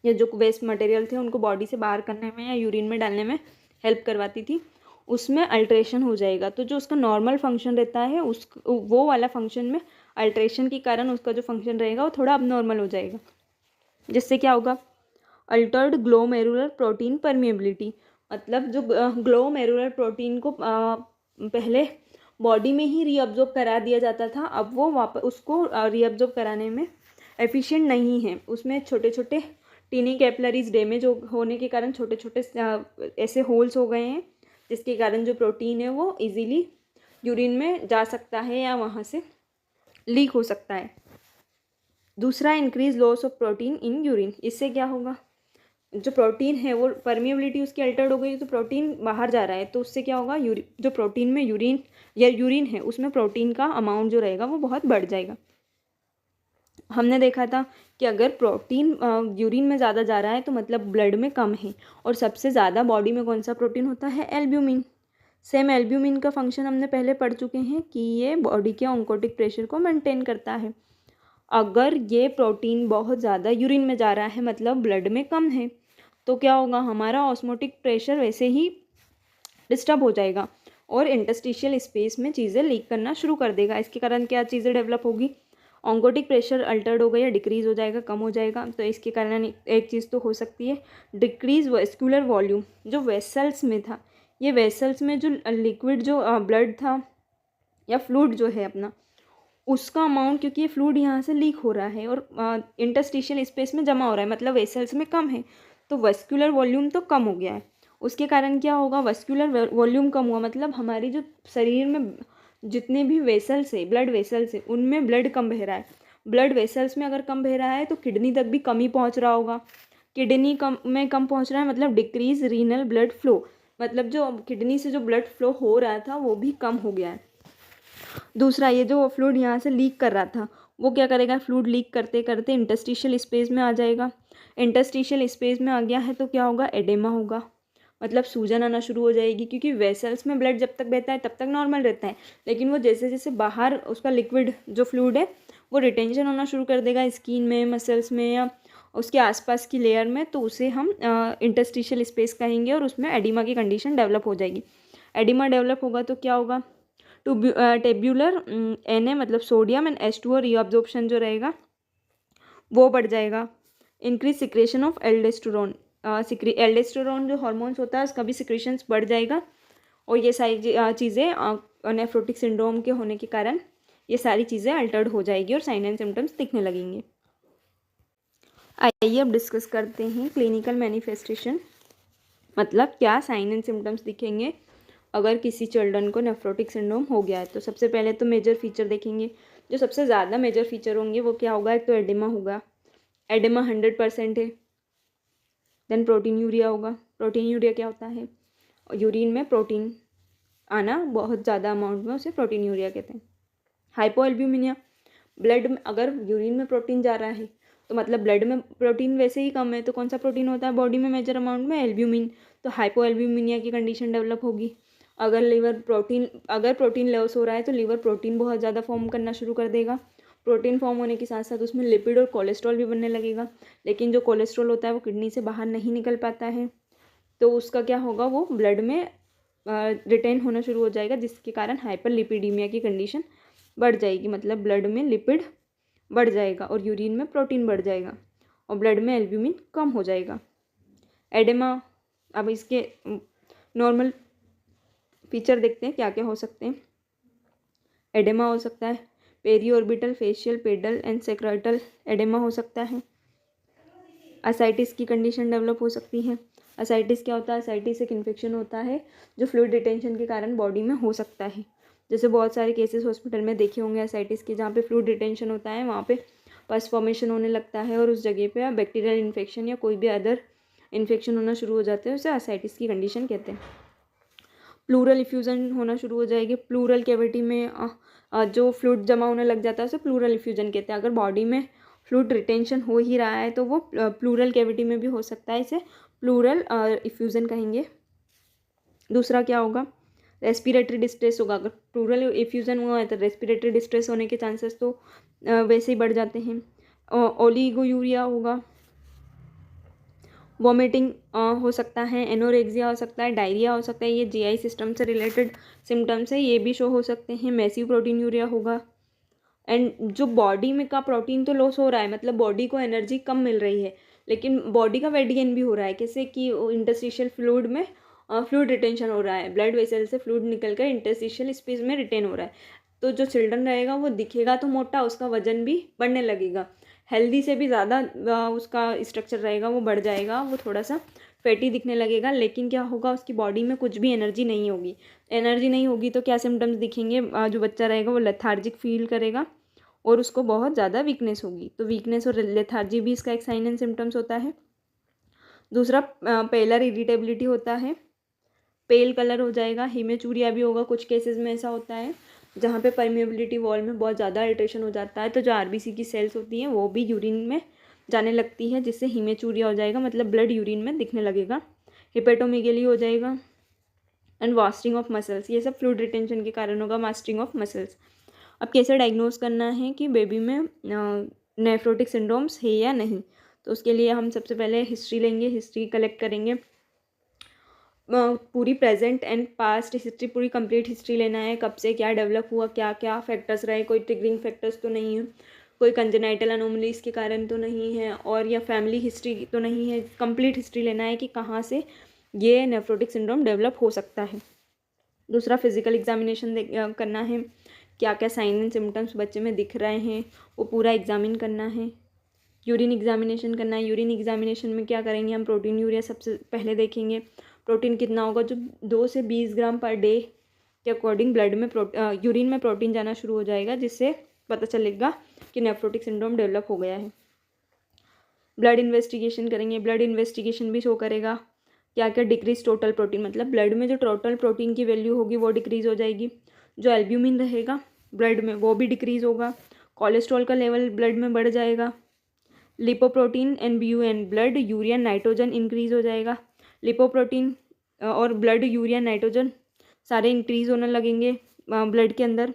या जो वेस्ट मटेरियल थे उनको बॉडी से बाहर करने में या यूरिन में डालने में हेल्प करवाती थी, उसमें अल्ट्रेशन हो जाएगा। तो जो उसका नॉर्मल फंक्शन रहता है उस वो वाला फंक्शन में अल्ट्रेशन के कारण उसका जो फंक्शन रहेगा वो थोड़ा अबनॉर्मल हो जाएगा, जिससे क्या होगा, अल्टर्ड ग्लोमेरुलर प्रोटीन परमिएबिलिटी। मतलब जो ग्लोमेरुलर प्रोटीन को पहले बॉडी में ही रीअब्जॉर्ब करा दिया जाता था, अब वो वापस उसको रीअब्जॉर्ब कराने में एफिशिएंट नहीं है। उसमें छोटे छोटे टीनी कैपिलरीज डैमेज होने के कारण छोटे छोटे ऐसे होल्स हो गए हैं, जिसके कारण जो प्रोटीन है वो इजीली यूरिन में जा सकता है या वहाँ से लीक हो सकता है। दूसरा, increase loss of protein in urine. इससे क्या होगा, जो प्रोटीन है वो परमिएबिलिटी उसकी अल्टर्ड हो गई, तो प्रोटीन बाहर जा रहा है, तो उससे क्या होगा, जो प्रोटीन में यूरिन है उसमें प्रोटीन का अमाउंट जो रहेगा वो बहुत बढ़ जाएगा। हमने देखा था कि अगर प्रोटीन यूरिन में ज़्यादा जा रहा है तो मतलब ब्लड में कम है, और सबसे ज़्यादा बॉडी में कौन सा प्रोटीन होता है, एल्ब्यूमिन। सेम एल्ब्यूमिन का फंक्शन हमने पहले पढ़ चुके हैं कि ये बॉडी के ऑन्कोटिक प्रेशर को मेंटेन करता है। अगर ये प्रोटीन बहुत ज़्यादा यूरिन में जा रहा है, मतलब ब्लड में कम है, तो क्या होगा, हमारा ऑस्मोटिक प्रेशर वैसे ही डिस्टर्ब हो जाएगा और इंटरस्टिशियल स्पेस में चीज़ें लीक करना शुरू कर देगा। इसके कारण क्या चीज़ें डेवलप होगी, ऑन्कोटिक प्रेशर अल्टर्ड होगा या डिक्रीज़ हो जाएगा, कम हो जाएगा। तो इसके कारण एक चीज़ तो हो सकती है डिक्रीज वेस्कुलर वॉल्यूम। जो वेसल्स में था, ये वेसल्स में जो लिक्विड जो ब्लड था या फ्लूइड जो है अपना, उसका अमाउंट, क्योंकि ये फ्लूइड यहाँ से लीक हो रहा है और इंटरस्टिशियल स्पेस में जमा हो रहा है, मतलब वेसल्स में कम है, तो वेस्कुलर वॉल्यूम तो कम हो गया है। उसके कारण क्या होगा, वेस्कुलर वॉल्यूम कम हुआ, मतलब हमारी जो शरीर में जितने भी वेसल्स है, ब्लड वेसल्स है, उनमें ब्लड कम बह रहा है। ब्लड वेसल्स में अगर कम बह रहा है तो किडनी तक भी कम ही पहुँच रहा होगा। किडनी कम पहुँच रहा है मतलब डिक्रीज रीनल ब्लड फ्लो, मतलब जो किडनी से जो ब्लड फ्लो हो रहा था वो भी कम हो गया है। दूसरा, ये जो फ्लूइड यहाँ से लीक कर रहा था वो क्या करेगा, फ्लूइड लीक करते करते इंटरस्टिशियल स्पेस में आ जाएगा। इंटरस्टिशियल स्पेस में आ गया है तो क्या होगा, एडेमा होगा, मतलब सूजन आना शुरू हो जाएगी, क्योंकि वेसल्स में ब्लड जब तक बहता है तब तक नॉर्मल रहता है, लेकिन वो जैसे जैसे बाहर उसका लिक्विड जो फ्लूइड है वो रिटेंशन होना शुरू कर देगा स्किन में, मसल्स में या उसके आसपास की लेयर में, तो उसे हम इंटरस्टिशियल स्पेस कहेंगे और उसमें एडिमा की कंडीशन डेवलप हो जाएगी। एडिमा डेवलप होगा तो क्या होगा, टेब्यूलर Na मतलब सोडियम एंड H2O रीअब्जॉर्प्शन जो रहेगा वो बढ़ जाएगा। Increase secretion of aldosterone, aldosterone जो हॉर्मोन्स होता है उसका भी सिक्रेशंस बढ़ जाएगा, और ये सारी चीज़ें नेफ्रोटिक सिंड्रोम के होने के कारण ये सारी चीज़ें अल्टर्ड हो जाएगी और साइन एंड सिम्टम्स दिखने लगेंगे। आइए अब डिस्कस करते हैं क्लिनिकल मैनिफेस्टेशन, मतलब क्या साइन एंड सिम्टम्स दिखेंगे अगर किसी चिल्ड्रन को नेफ्रोटिक सिंड्रोम हो गया है। तो सबसे पहले तो मेजर फीचर देखेंगे, जो सबसे ज़्यादा मेजर फीचर होंगे वो क्या होगा, एक तो एडिमा होगा, एडिमा 100% है। देन प्रोटीन यूरिया होगा। प्रोटीन यूरिया क्या होता है, यूरिन में प्रोटीन आना बहुत ज़्यादा अमाउंट में, उसे प्रोटीन यूरिया कहते हैं। हाइपोएल्ब्यूमिनिया, ब्लड में अगर यूरिन में प्रोटीन जा रहा है तो मतलब ब्लड में प्रोटीन वैसे ही कम है, तो कौन सा प्रोटीन होता है बॉडी में मेजर अमाउंट में, एल्ब्यूमिन, तो हाइपोएल्ब्यूमिनिया की कंडीशन डेवलप होगी। अगर प्रोटीन लॉस हो रहा है तो लीवर प्रोटीन बहुत ज़्यादा फॉर्म करना शुरू कर देगा। प्रोटीन फॉर्म होने के साथ साथ उसमें लिपिड और कोलेस्ट्रॉल भी बनने लगेगा, लेकिन जो कोलेस्ट्रॉल होता है वो किडनी से बाहर नहीं निकल पाता है, तो उसका क्या होगा, वो ब्लड में रिटेन होना शुरू हो जाएगा, जिसके कारण हाइपरलिपिडीमिया की कंडीशन बढ़ जाएगी, मतलब ब्लड में लिपिड बढ़ जाएगा और यूरिन में प्रोटीन बढ़ जाएगा और ब्लड में एल्ब्यूमिन कम हो जाएगा। एडेमा, अब इसके नॉर्मल फीचर देखते हैं क्या क्या हो सकते हैं। एडेमा हो सकता है periorbital, facial, pedal and sacral oedema हो सकता है। असाइटिस की कंडीशन डेवलप हो सकती है। असाइटिस क्या होता है, असाइटिस एक इन्फेक्शन होता है जो फ्लूइड रिटेंशन के कारण बॉडी में हो सकता है। जैसे बहुत सारे केसेस हॉस्पिटल में देखे होंगे असाइटिस के, जहाँ पे फ्लूइड रिटेंशन होता है वहाँ पे पस फॉर्मेशन होने लगता है और उस जगह पे बैक्टीरियल इन्फेक्शन या कोई भी अदर इन्फेक्शन होना शुरू हो जाते हैं, उसे आसाइटिस की कंडीशन कहते हैं। प्लूरल इफ्यूज़न होना शुरू हो जाएगी। प्लूरल कैविटी में जो फ्लूइड जमा होने लग जाता है उसे प्लूरल इफ्यूज़न कहते हैं। अगर बॉडी में फ्लूइड रिटेंशन हो ही रहा है तो वो प्लूरल कैविटी में भी हो सकता है, इसे प्लूरल इफ्यूज़न कहेंगे। दूसरा क्या होगा, रेस्पिरेटरी डिस्ट्रेस होगा। अगर प्लूरल इफ्यूज़न हुआ है तो रेस्पिरेटरी डिस्ट्रेस होने के चांसेस तो वैसे ही बढ़ जाते हैं। ओलिगोयूरिया होगा, वॉमिटिंग हो सकता है, एनोरेक्सिया हो सकता है, डायरिया हो सकता है, ये जीआई सिस्टम से रिलेटेड सिम्टम्स है, ये भी शो हो सकते हैं। मैसिव प्रोटीनयूरिया होगा। एंड जो बॉडी में का प्रोटीन तो लॉस हो रहा है, मतलब बॉडी को एनर्जी कम मिल रही है, लेकिन बॉडी का वेट गेन भी हो रहा है। कैसे कि इंटरस्टिशियल फ्लूइड में फ्लूइड रिटेंशन हो रहा है, ब्लड वेसल से फ्लूइड निकल कर इंटरस्टिशियल स्पेस में रिटेन हो रहा है। तो जो चिल्ड्रन रहेगा वो दिखेगा तो मोटा, उसका वजन भी बढ़ने लगेगा। हेल्दी से भी ज़्यादा उसका स्ट्रक्चर रहेगा, वो बढ़ जाएगा, वो थोड़ा सा फैटी दिखने लगेगा, लेकिन क्या होगा, उसकी बॉडी में कुछ भी एनर्जी नहीं होगी। एनर्जी नहीं होगी तो क्या सिम्टम्स दिखेंगे, जो बच्चा रहेगा वो लेथार्जिक फील करेगा और उसको बहुत ज़्यादा वीकनेस होगी। तो वीकनेस और लेथार्जी भी इसका एक साइन एंड सिम्टम्स होता है। दूसरा पेलर इरिटेबिलिटी होता है, पेल कलर हो जाएगा। हीमेचूरिया भी होगा, कुछ केसेस में ऐसा होता है जहाँ पे परमेबिलिटी वॉल में बहुत ज़्यादा अल्ट्रेशन हो जाता है, तो जो आरबीसी की सेल्स होती हैं वो भी यूरिन में जाने लगती है, जिससे हीमेचूरिया हो जाएगा, मतलब ब्लड यूरिन में दिखने लगेगा। हिपेटोमेगेली हो जाएगा एंड वास्टिंग ऑफ मसल्स, ये सब फ्लूइड रिटेंशन के कारण होगा, वास्टिंग ऑफ मसल्स। अब कैसे डायग्नोज करना है कि बेबी में नेफ्रोटिक सिंड्रोम्स है या नहीं, तो उसके लिए हम सबसे पहले हिस्ट्री लेंगे, हिस्ट्री कलेक्ट करेंगे, पूरी प्रेजेंट एंड पास्ट हिस्ट्री, पूरी कंप्लीट हिस्ट्री लेना है, कब से क्या डेवलप हुआ, क्या क्या फैक्टर्स रहे, कोई ट्रिगरिंग फैक्टर्स तो नहीं है, कोई कंजेनाइटल अनोमलीज के कारण तो नहीं है, और या फैमिली हिस्ट्री तो नहीं है। कंप्लीट हिस्ट्री लेना है कि कहाँ से ये नेफ्रोटिक सिंड्रोम डेवलप हो सकता है। दूसरा फिजिकल एग्जामिनेशन करना है, क्या क्या साइन एंड सिम्टम्स बच्चे में दिख रहे हैं वो पूरा एग्जामिन करना है। यूरिन एग्जामिनेशन करना है। यूरिन एग्जामिनेशन में क्या करेंगे, हम प्रोटीन यूरिया सबसे पहले देखेंगे, प्रोटीन कितना होगा, जो 2 से 20 ग्राम पर डे के अकॉर्डिंग ब्लड में यूरिन में प्रोटीन जाना शुरू हो जाएगा, जिससे पता चलेगा कि नेफ्रोटिक सिंड्रोम डेवलप हो गया है। ब्लड इन्वेस्टिगेशन करेंगे, ब्लड इन्वेस्टिगेशन भी शो करेगा क्या क्या डिक्रीज टोटल प्रोटीन, मतलब ब्लड में जो टोटल प्रोटीन की वैल्यू होगी वो डिक्रीज हो जाएगी, जो एल्ब्यूमिन रहेगा ब्लड में वो भी डिक्रीज होगा, कोलेस्ट्रॉल का लेवल ब्लड में बढ़ जाएगा, lipoprotein NBUN blood urea nitrogen increase हो जाएगा। लिपोप्रोटीन और ब्लड यूरिया नाइट्रोजन सारे इंक्रीज होने लगेंगे ब्लड के अंदर।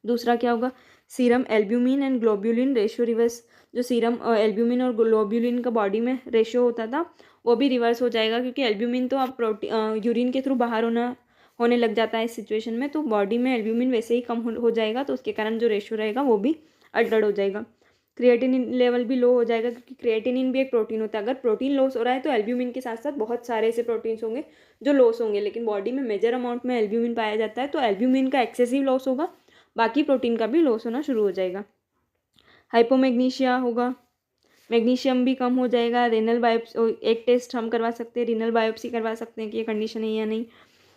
दूसरा क्या होगा, serum albumin and globulin ratio reverse, जो सीरम एल्ब्यूमिन और ग्लोब्यूलिन का बॉडी में रेशियो होता था वो भी रिवर्स हो जाएगा, क्योंकि एल्ब्यूमिन तो अब यूरिन के थ्रू बाहर होने लग जाता है इस सिचुएशन में, तो बॉडी में एल्ब्यूमिन वैसे ही कम हो जाएगा, तो उसके कारण जो रेशियो रहेगा वो भी अल्टर्ड हो जाएगा। क्रिएटिनिन लेवल भी लो हो जाएगा, क्योंकि क्रिएटिनिन भी एक प्रोटीन होता है। अगर प्रोटीन लॉस हो रहा है तो एल्ब्यूमिन के साथ साथ बहुत सारे ऐसे प्रोटीन्स होंगे जो लॉस होंगे, लेकिन बॉडी में मेजर अमाउंट में एल्ब्यूमिन पाया जाता है, तो एल्ब्यूमिन का एक्सेसिव लॉस होगा, बाकी प्रोटीन का भी लॉस होना शुरू हो जाएगा। हाइपोमैग्नीशिया होगा, मैग्नीशियम भी कम हो जाएगा। रेनल बायोप्सी एक टेस्ट हम करवा सकते हैं, रीनल बायोप्सी करवा सकते हैं कि ये कंडीशन है या नहीं,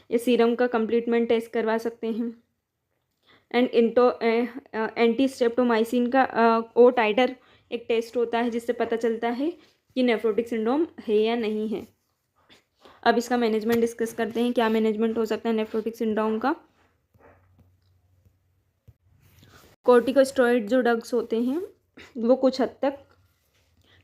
ये सीरम का कंप्लीटमेंट टेस्ट करवा सकते हैं। एंड एंटी स्ट्रेप्टोमाइसिन का ओ टाइटर एक टेस्ट होता है, जिससे पता चलता है कि नेफ्रोटिक सिंड्रोम है या नहीं है। अब इसका मैनेजमेंट डिस्कस करते हैं, क्या मैनेजमेंट हो सकता है नेफ्रोटिक सिंड्रोम का। कॉर्टिकोस्टेरॉइड जो ड्रग्स होते हैं वो कुछ हद तक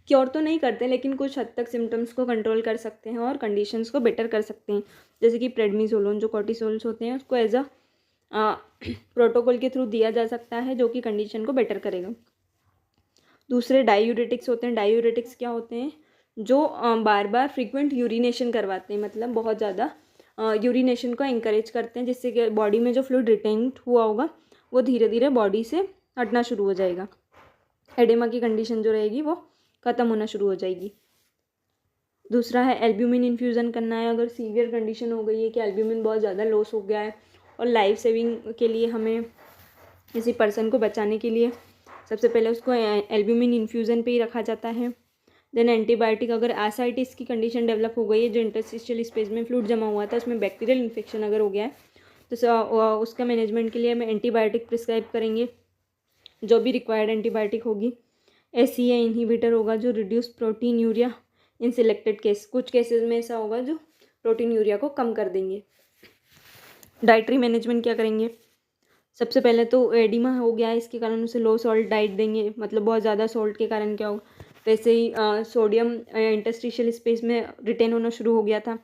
क्योर तो नहीं करते, लेकिन कुछ हद तक सिम्टम्स को कंट्रोल कर सकते हैं और कंडीशंस को बेटर कर सकते हैं। जैसे कि प्रेडनिसोलोन जो कॉर्टिसोल्स होते हैं उसको एज अ प्रोटोकॉल के थ्रू दिया जा सकता है, जो कि कंडीशन को बेटर करेगा। दूसरे डायूरेटिक्स होते हैं। डायूरेटिक्स क्या होते हैं, जो बार बार फ्रीक्वेंट यूरिनेशन करवाते हैं, मतलब बहुत ज़्यादा यूरिनेशन को इंकरेज करते हैं, जिससे कि बॉडी में जो फ्लूइड रिटेन हुआ होगा वो धीरे धीरे बॉडी से हटना शुरू हो जाएगा। एडेमा की कंडीशन जो रहेगी वो ख़त्म होना शुरू हो जाएगी। दूसरा है एल्ब्यूमिन इन्फ्यूज़न करना है। अगर सीवियर कंडीशन हो गई है कि एल्ब्यूमिन बहुत ज़्यादा लॉस हो गया है और लाइफ सेविंग के लिए हमें किसी पर्सन को बचाने के लिए सबसे पहले उसको एल्ब्यूमिन इन्फ्यूज़न पे ही रखा जाता है। देन एंटीबायोटिक, अगर एसाइटिस की कंडीशन डेवलप हो गई है, जो इंटरस्टिशियल स्पेस में फ्लूइड जमा हुआ था उसमें बैक्टीरियल इन्फेक्शन अगर हो गया है, तो उसका मैनेजमेंट के लिए हमें एंटीबायोटिक प्रिस्क्राइब करेंगे, जो भी रिक्वायर्ड एंटीबायोटिक होगी। SCA इन्हीबिटर होगा, जो reduce protein urea in selected case, कुछ केसेस में ऐसा होगा जो प्रोटीन यूरिया को कम कर देंगे। डाइटरी मैनेजमेंट क्या करेंगे? सबसे पहले तो एडिमा हो गया, इसके कारण उसे लो सॉल्ट डाइट देंगे, मतलब बहुत ज़्यादा सॉल्ट के कारण क्या होगा, वैसे ही सोडियम इंटरस्टिशियल स्पेस में रिटेन होना शुरू हो गया था।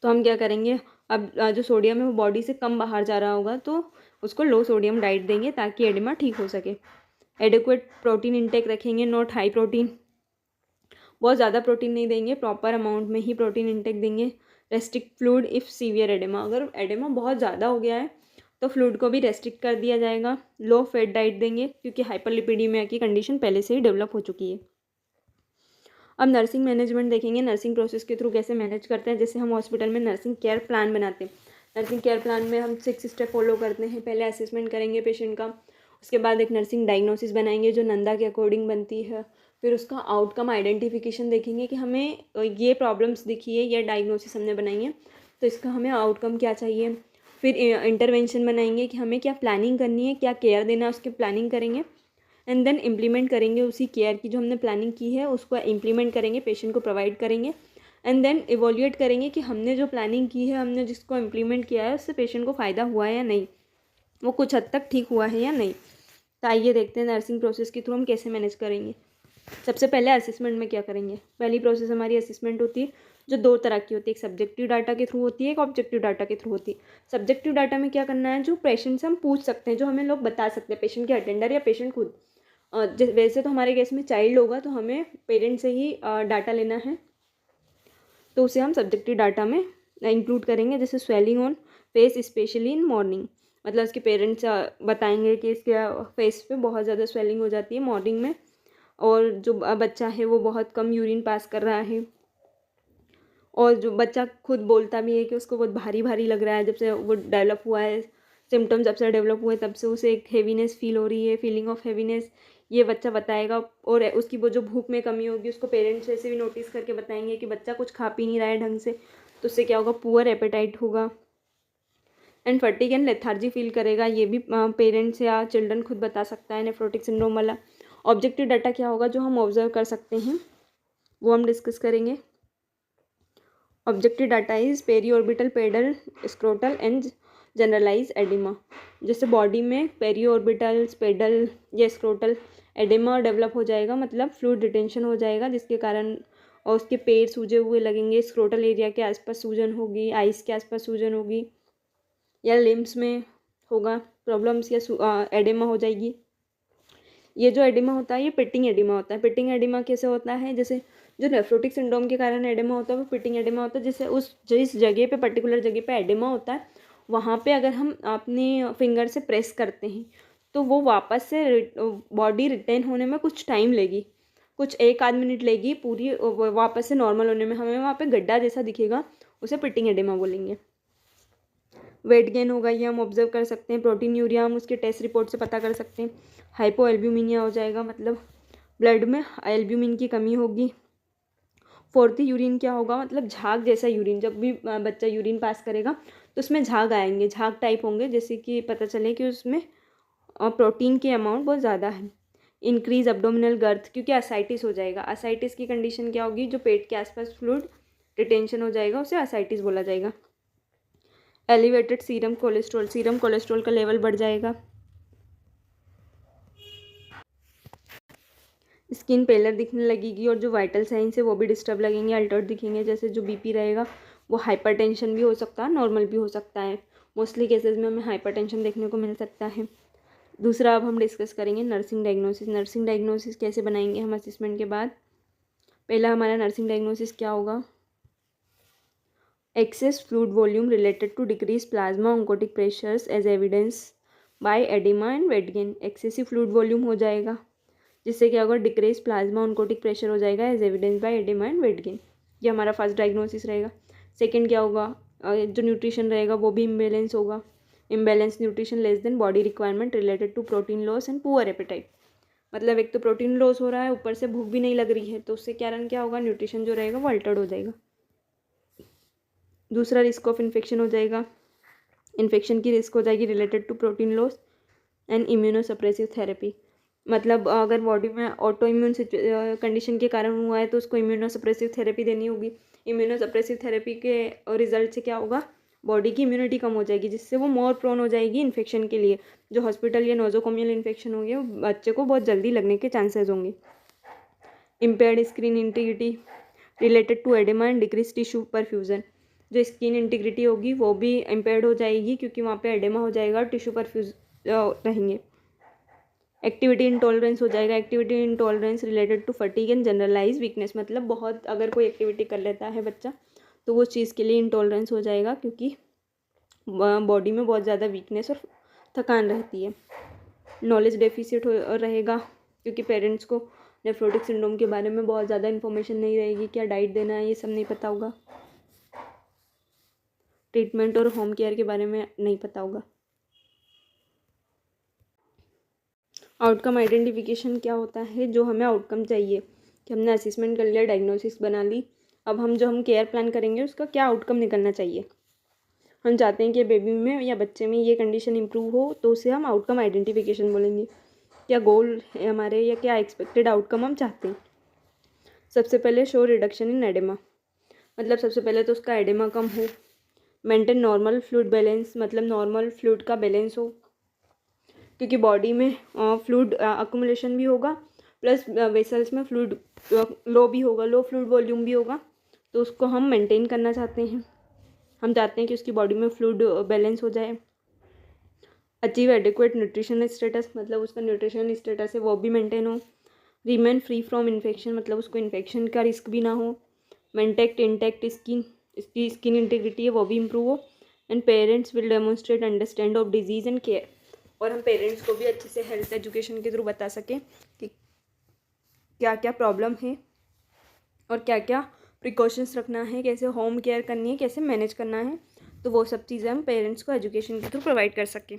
तो हम क्या करेंगे, अब जो सोडियम है वो बॉडी से कम बाहर जा रहा होगा तो उसको लो सोडियम डाइट देंगे ताकि एडिमा ठीक हो सके। एडिक्वेट प्रोटीन इंटेक रखेंगे, नॉट हाई प्रोटीन, बहुत ज़्यादा प्रोटीन नहीं देंगे, प्रॉपर अमाउंट में ही प्रोटीन इंटेक देंगे। Restrict fluid if severe oedema, अगर एडेमा बहुत ज़्यादा हो गया है तो फ्लूइड को भी रेस्ट्रिक्ट कर दिया जाएगा। लो फैट डाइट देंगे क्योंकि हाइपरलिपिडीमिया की कंडीशन पहले से ही डेवलप हो चुकी है। अब नर्सिंग मैनेजमेंट देखेंगे, नर्सिंग प्रोसेस के थ्रू कैसे मैनेज करते हैं। जैसे हम हॉस्पिटल में नर्सिंग केयर प्लान बनाते हैं, नर्सिंग केयर प्लान में हम 6 स्टेप फॉलो करते हैं। पहले असेसमेंट करेंगे पेशेंट का, उसके बाद एक नर्सिंग डायग्नोसिस बनाएंगे जो नंदा के अकॉर्डिंग बनती है। फिर उसका आउटकम आइडेंटिफिकेशन देखेंगे कि हमें ये प्रॉब्लम्स दिखी है, ये डायग्नोसिस हमने बनाई है तो इसका हमें आउटकम क्या चाहिए। फिर इंटरवेंशन बनाएंगे कि हमें क्या प्लानिंग करनी है, क्या केयर देना है, उसकी प्लानिंग करेंगे। एंड देन इम्प्लीमेंट करेंगे, उसी केयर की जो हमने प्लानिंग की है उसको इम्प्लीमेंट करेंगे, पेशेंट को प्रोवाइड करेंगे। एंड देन इवोल्यूएट करेंगे कि हमने जो प्लानिंग की है, हमने जिसको इम्प्लीमेंट किया है उससे पेशेंट को फ़ायदा हुआ है या नहीं, वो कुछ हद तक ठीक हुआ है या नहीं। तो आइए देखते हैं नर्सिंग प्रोसेस के थ्रू हम कैसे मैनेज करेंगे। सबसे पहले असेसमेंट में क्या करेंगे, पहली प्रोसेस हमारी असेसमेंट होती है जो 2 तरह की होती है, एक सब्जेक्टिव डाटा के थ्रू होती है, एक ऑब्जेक्टिव डाटा के थ्रू होती है। सब्जेक्टिव डाटा में क्या करना है, जो पेशेंट से हम पूछ सकते हैं, जो हमें लोग बता सकते हैं, पेशेंट के अटेंडर या पेशेंट खुद। वैसे तो हमारे केस में चाइल्ड होगा तो हमें पेरेंट से ही डाटा लेना है, तो उसे हम सब्जेक्टिव डाटा में इंक्लूड करेंगे। जैसे swelling on face specially in morning, मतलब उसके पेरेंट्स बताएंगे कि इसके फेस पे बहुत ज़्यादा स्वेलिंग हो जाती है मॉर्निंग में, और जो बच्चा है वो बहुत कम यूरिन पास कर रहा है, और जो बच्चा खुद बोलता भी है कि उसको बहुत भारी भारी लग रहा है, जब से वो डेवलप हुआ है, सिम्टम्स जब से डेवलप हुए तब से उसे एक हेवीनेस फील हो रही है, फीलिंग ऑफ हेवीनेस, ये बच्चा बताएगा। और उसकी वो जो भूख में कमी होगी उसको पेरेंट्स ऐसे भी नोटिस करके बताएंगे कि बच्चा कुछ खा पी नहीं रहा है ढंग से, तो उससे क्या होगा, पुअर एपेटाइट होगा। And fatigue and lethargy feel करेगा, ये भी पेरेंट्स या चिल्ड्रन खुद बता सकता है नेफ्रोटिक सिंड्रोम वाला। ऑब्जेक्टिव डाटा क्या होगा, जो हम ऑब्जर्व कर सकते हैं वो हम डिस्कस करेंगे। Objective data is periorbital pedal scrotal and generalise oedema. जैसे बॉडी में पेरीऑर्बिटल पेडल या स्क्रोटल एडिमा डेवलप हो जाएगा, मतलब फ्लूइड रिटेंशन हो जाएगा जिसके कारण, और उसके पैर सूजे हुए लगेंगे, स्क्रोटल एरिया के आसपास सूजन होगी, आइस के आसपास सूजन होगी, या लिम्स में होगा प्रॉब्लम्स, या एडिमा हो जाएगी। ये जो एडिमा होता है ये पिटिंग एडिमा होता है। पिटिंग एडिमा कैसे होता है, जैसे जो नेफ्रोटिक सिंड्रोम के कारण एडिमा होता है वो पिटिंग एडिमा होता है। जैसे उस जिस जगह पे पर्टिकुलर जगह पे एडिमा होता है वहाँ पे अगर हम अपनी फिंगर से प्रेस करते हैं तो वो वापस से बॉडी रिटेन होने में कुछ टाइम लेगी, कुछ 1 आध मिनट लेगी पूरी वापस से नॉर्मल होने में, हमें वहाँ पे गड्ढा जैसा दिखेगा, उसे पिटिंग एडिमा बोलेंगे। वेट गेन होगा, ये हम ऑब्जर्व कर सकते हैं। प्रोटीन यूरिया हम उसके टेस्ट रिपोर्ट से पता कर सकते हैं। हाइपो एल्ब्यूमिनिया हो जाएगा, मतलब ब्लड में एल्ब्यूमिन की कमी होगी। फोर्थ यूरिन क्या होगा, मतलब झाग जैसा यूरिन, जब भी बच्चा यूरिन पास करेगा तो उसमें झाग आएंगे, झाग टाइप होंगे, जैसे कि पता चले कि उसमें प्रोटीन की अमाउंट बहुत ज़्यादा है। इंक्रीज अब्डोमिनल गर्थ, क्योंकि असाइटिस हो जाएगा। असाइटिस की कंडीशन क्या होगी, जो पेट के आसपास फ्लूइड रिटेंशन हो जाएगा उसे असाइटिस बोला जाएगा। Elevated serum cholesterol, serum cholesterol का लेवल बढ़ जाएगा। स्किन पेलर दिखने लगेगी और जो वाइटल साइंस है वो भी डिस्टर्ब लगेंगे, अल्टर्ड दिखेंगे। जैसे जो बीपी रहेगा वो हाइपरटेंशन भी हो सकता है, नॉर्मल भी हो सकता है। मोस्टली केसेस में हमें हाइपरटेंशन देखने को मिल सकता है। दूसरा अब हम डिस्कस करेंगे नर्सिंग डायग्नोसिस। नर्सिंग डायग्नोसिस कैसे बनाएंगे हम असेसमेंट के बाद। पहला हमारा नर्सिंग डायग्नोसिस क्या होगा, excess fluid volume related to decrease plasma oncotic pressures as evidence by oedema and weight gain. Excessive fluid volume हो जाएगा जिससे क्या होगा, डिक्रीज प्लाज्मा ऑन्कोटिक प्रेशर हो जाएगा as evidence by oedema and weight gain. ये हमारा फर्स्ट डायग्नोसिस रहेगा। सेकंड क्या होगा, जो न्यूट्रिशन रहेगा वो भी इम्बेलेंस होगा। Imbalance nutrition less than body requirement related to protein loss and poor appetite. मतलब एक तो प्रोटीन लॉस हो रहा है, ऊपर से भूख भी नहीं लग रही है, तो उससे कारण क्या होगा, न्यूट्रिशन जो रहेगा वो अल्टर्ड हो जाएगा। दूसरा रिस्क ऑफ इन्फेक्शन हो जाएगा, इन्फेक्शन की रिस्क हो जाएगी related to protein loss and immunosuppressive therapy. मतलब अगर बॉडी में ऑटो इम्यून कंडीशन के कारण हुआ है तो उसको इम्यूनोसप्रेसिव थेरेपी देनी होगी। इम्यूनोसप्रेसिव थेरेपी के रिजल्ट से क्या होगा, बॉडी की इम्यूनिटी कम हो जाएगी, जिससे वो मोर प्रोन हो जाएगी इन्फेक्शन के लिए। जो हॉस्पिटल या नोजोकोमियल इन्फेक्शन हो गया बच्चे को बहुत जल्दी लगने के चांसेस होंगे। Impaired skin integrity related to oedema and decrease tissue perfusion, जो स्किन इंटीग्रिटी होगी वो भी इम्पेयर्ड हो जाएगी क्योंकि वहाँ पे एडेमा हो जाएगा और टिश्यू परफ्यूज रहेंगे। एक्टिविटी इंटॉलरेंस हो जाएगा। Activity intolerance related to fatigue and generalise weakness, मतलब बहुत अगर कोई एक्टिविटी कर लेता है बच्चा तो वो चीज़ के लिए इंटॉलरेंस हो जाएगा क्योंकि बॉडी में बहुत ज़्यादा वीकनेस और थकान रहती है। नॉलेज डेफिसिट रहेगा क्योंकि पेरेंट्स को नेफ्रोटिक सिंड्रोम के बारे में बहुत ज़्यादा इन्फॉर्मेशन नहीं रहेगी, क्या डाइट देना है ये सब नहीं पता होगा। ट्रीटमेंट और होम केयर के बारे में नहीं पता होगा। आउटकम आइडेंटिफिकेशन क्या होता है, जो हमें आउटकम चाहिए कि हमने असेसमेंट कर लिया, डायग्नोसिस बना ली, अब हम केयर प्लान करेंगे उसका क्या आउटकम निकलना चाहिए। हम चाहते हैं कि बेबी में या बच्चे में ये कंडीशन इंप्रूव हो तो उसे हम आउटकम आइडेंटिफिकेशन बोलेंगे। क्या गोल है हमारे या क्या एक्सपेक्टेड आउटकम हम चाहते हैं। सबसे पहले शो रिडक्शन इन एडेमा, मतलब सबसे पहले तो उसका एडेमा कम हो। मेंटेन नॉर्मल फ्लूइड बैलेंस, मतलब नॉर्मल फ्लूइड का बैलेंस हो क्योंकि बॉडी में फ्लूइड अकुमुलेशन भी होगा प्लस वेसल्स में फ्लूइड लो भी होगा, लो फ्लूइड वॉल्यूम भी होगा, तो उसको हम मेंटेन करना चाहते हैं। हम चाहते हैं कि उसकी बॉडी में फ्लूइड बैलेंस हो जाए। अचीव एडिक्वेट न्यूट्रिशन स्टेटस, मतलब उसका न्यूट्रिशन स्टेटस है वो भी मेंटेन हो। रिमेन फ्री फ्रॉम इन्फेक्शन, मतलब उसको इन्फेक्शन का रिस्क भी ना हो। मेंटेक्ट इंटैक्ट स्किन, इसकी स्किन इंटीग्रिटी है वो भी इम्प्रूव हो। And parents will demonstrate understand of disease and care, और हम पेरेंट्स को भी अच्छे से हेल्थ एजुकेशन के थ्रू बता सकें कि क्या क्या प्रॉब्लम है और क्या क्या प्रिकॉशंस रखना है, कैसे होम केयर करनी है, कैसे मैनेज करना है, तो वो सब चीज़ें हम पेरेंट्स को एजुकेशन के थ्रू प्रोवाइड कर सकें।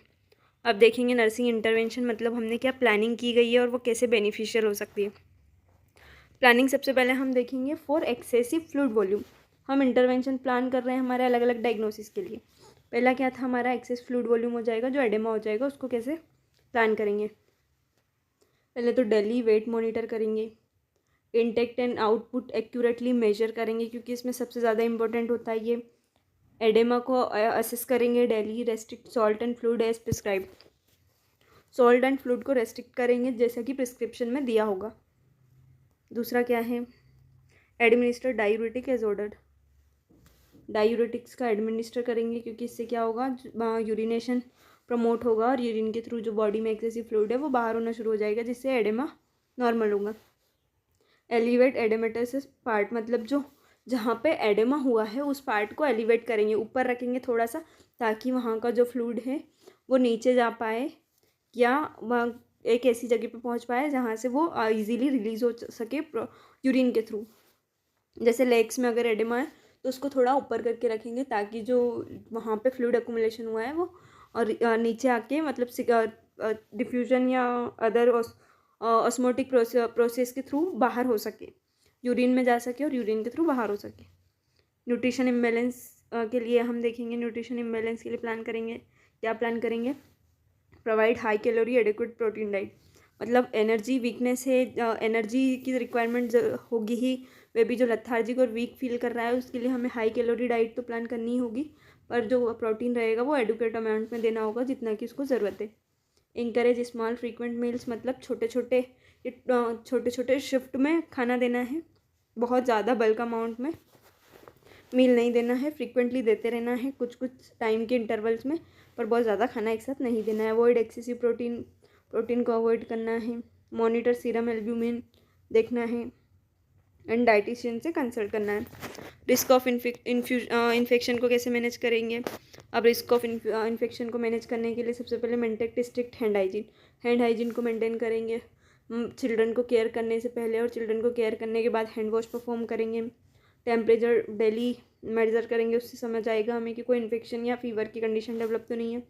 अब देखेंगे नर्सिंग इंटरवेंशन, मतलब हमने क्या प्लानिंग की गई है और वो कैसे बेनिफिशियल हो सकती है। प्लानिंग सबसे पहले हम देखेंगे फॉर एक्सेसिव फ्लूइड वॉल्यूम। हम इंटरवेंशन प्लान कर रहे हैं हमारे अलग अलग डायग्नोसिस के लिए। पहला क्या था, हमारा एक्सेस फ्लूइड वॉल्यूम हो जाएगा, जो एडेमा हो जाएगा उसको कैसे प्लान करेंगे। पहले तो डेली वेट मॉनिटर करेंगे, intact and output accurately measure करेंगे क्योंकि इसमें सबसे ज़्यादा इंपॉर्टेंट होता है ये। एडेमा को असेस करेंगे daily. Restrict salt and fluid as prescribe, salt and fluid को रेस्ट्रिक्ट करेंगे जैसा कि प्रिस्क्रिप्शन में दिया होगा। दूसरा क्या है, administer diuretic as ordered, diuretics का एडमिनिस्टर करेंगे क्योंकि इससे क्या होगा, यूरिनेशन प्रमोट होगा और यूरिन के थ्रू जो बॉडी में एक्सेसिव फ्लूइड है वो बाहर होना शुरू हो जाएगा, जिससे एडेमा नॉर्मल होगा। एलिवेट एडेमेटस पार्ट, मतलब जो जहाँ पे एडेमा हुआ है उस पार्ट को एलिवेट करेंगे, ऊपर रखेंगे थोड़ा सा, ताकि वहाँ का जो फ्लूइड है वो नीचे जा पाए या वहाँ एक ऐसी जगह पे पहुँच पाए जहाँ से वो इजीली रिलीज हो सके यूरिन के थ्रू। जैसे लेग्स में अगर एडेमा है तो उसको थोड़ा ऊपर करके रखेंगे ताकि जो वहाँ पे फ्लूइड अकुमुलेशन हुआ है वो और नीचे आके मतलब डिफ्यूजन या अदर ऑस्मोटिक प्रोसेस के थ्रू बाहर हो सके, यूरिन में जा सके और यूरिन के थ्रू बाहर हो सके। न्यूट्रिशन इम्बैलेंस के लिए हम देखेंगे, न्यूट्रिशन इम्बैलेंस के लिए प्लान करेंगे। क्या प्लान करेंगे, provide high calorie adequate protein diet, मतलब एनर्जी वीकनेस है, एनर्जी की रिक्वायरमेंट होगी ही, वे भी जो लथार्जिक और वीक फील कर रहा है उसके लिए हमें हाई कैलोरी डाइट तो प्लान करनी ही होगी, पर जो प्रोटीन रहेगा वो एडुकेट अमाउंट में देना होगा जितना कि उसको ज़रूरत है। इंकरेज स्मॉल फ्रीक्वेंट मील्स, मतलब छोटे छोटे शिफ्ट में खाना देना है, बहुत ज़्यादा बल्क अमाउंट में मील नहीं देना है, फ्रीक्वेंटली देते रहना है कुछ कुछ टाइम के इंटरवल्स में, पर बहुत ज़्यादा खाना एक साथ नहीं देना है। अवॉइड एक्सेसिव प्रोटीन को अवॉइड करना है। मॉनिटर सीरम एल्ब्यूमिन देखना है एंड डाइटिशियन से कंसल्ट करना है। रिस्क ऑफ इन्फेक्शन को कैसे मैनेज करेंगे। अब रिस्क ऑफ इन्फेक्शन को मैनेज करने के लिए सबसे पहले मेंटेन स्ट्रिक्ट हैंड हाइजीन को मेंटेन करेंगे। चिल्ड्रन को केयर करने से पहले और चिल्ड्रन को केयर करने के बाद हैंड वॉश परफॉर्म करेंगे। टेम्परेचर डेली मेजर करेंगे, उससे समझ आएगा हमें कि कोई इन्फेक्शन या फीवर की कंडीशन डेवलप तो नहीं है।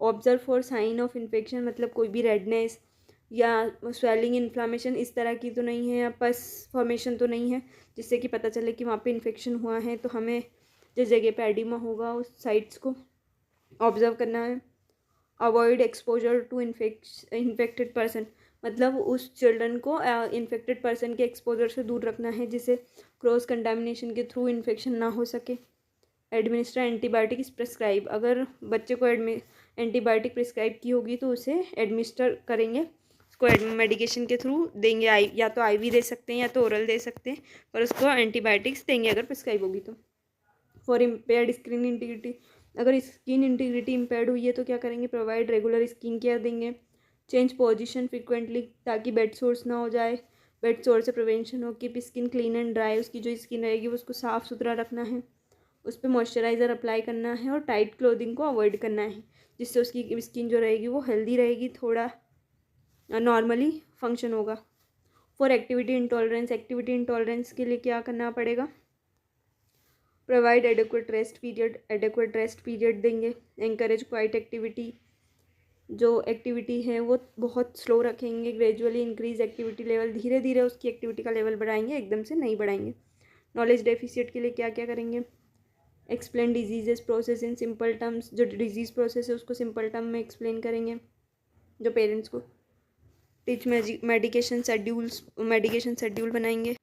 Observe for sign of infection, मतलब कोई भी रेडनेस या स्वेलिंग इन्फ्लामेशन इस तरह की तो नहीं है या पस फॉर्मेशन तो नहीं है जिससे कि पता चले कि वहाँ पे इन्फेक्शन हुआ है, तो हमें जिस जगह पे एडिमा होगा उस साइट्स को ऑब्जर्व करना है। Avoid exposure to infected person, मतलब उस चिल्ड्रन को इन्फेक्टेड पर्सन के एक्सपोजर से दूर रखना है, जिससे क्रॉस कंटामिनेशन के थ्रू इन्फेक्शन ना हो सके। एडमिनिस्टर एंटीबायोटिक इस प्रिस्क्राइब, अगर बच्चे को एंटीबायोटिक प्रिस्क्राइब की होगी तो उसे एडमिनिस्टर करेंगे, उसको मेडिकेशन के थ्रू देंगे। या तो आईवी दे सकते हैं या तो ओरल दे सकते हैं, पर उसको एंटीबायोटिक्स देंगे अगर प्रिस्क्राइब होगी तो। फॉर इम्पेयर्ड स्किन इंटीग्रिटी, अगर स्किन इंटीग्रिटी इम्पेयर्ड हुई है तो क्या करेंगे, प्रोवाइड रेगुलर स्किन केयर देंगे। चेंज पोजिशन फ्रिक्वेंटली, ताकि बेड सोर्स ना हो जाए, बेड सोर से प्रिवेंशन हो। Keep skin clean and dry, उसकी जो स्किन रहेगी वो उसको साफ़ सुथरा रखना है, उस पर मॉइस्चराइज़र अप्लाई करना है और टाइट क्लोथिंग को अवॉइड करना है, जिससे उसकी स्किन जो रहेगी वो हेल्दी रहेगी, थोड़ा नॉर्मली फंक्शन होगा। For activity intolerance, activity intolerance के लिए क्या करना पड़ेगा, provide adequate rest period, adequate rest period देंगे। एंकरेज क्वाइट एक्टिविटी, जो एक्टिविटी है वो बहुत स्लो रखेंगे। ग्रेजुअली इंक्रीज एक्टिविटी लेवल, धीरे धीरे उसकी एक्टिविटी का लेवल बढ़ाएंगे, एकदम से नहीं बढ़ाएंगे। नॉलेज डेफिसिट के लिए क्या क्या करेंगे, explain diseases process in simple terms, जो डिजीज़ प्रोसेस है उसको सिंपल टर्म में एक्सप्लेन करेंगे जो पेरेंट्स को। टीच मेडिकेशन शेड्यूल बनाएंगे।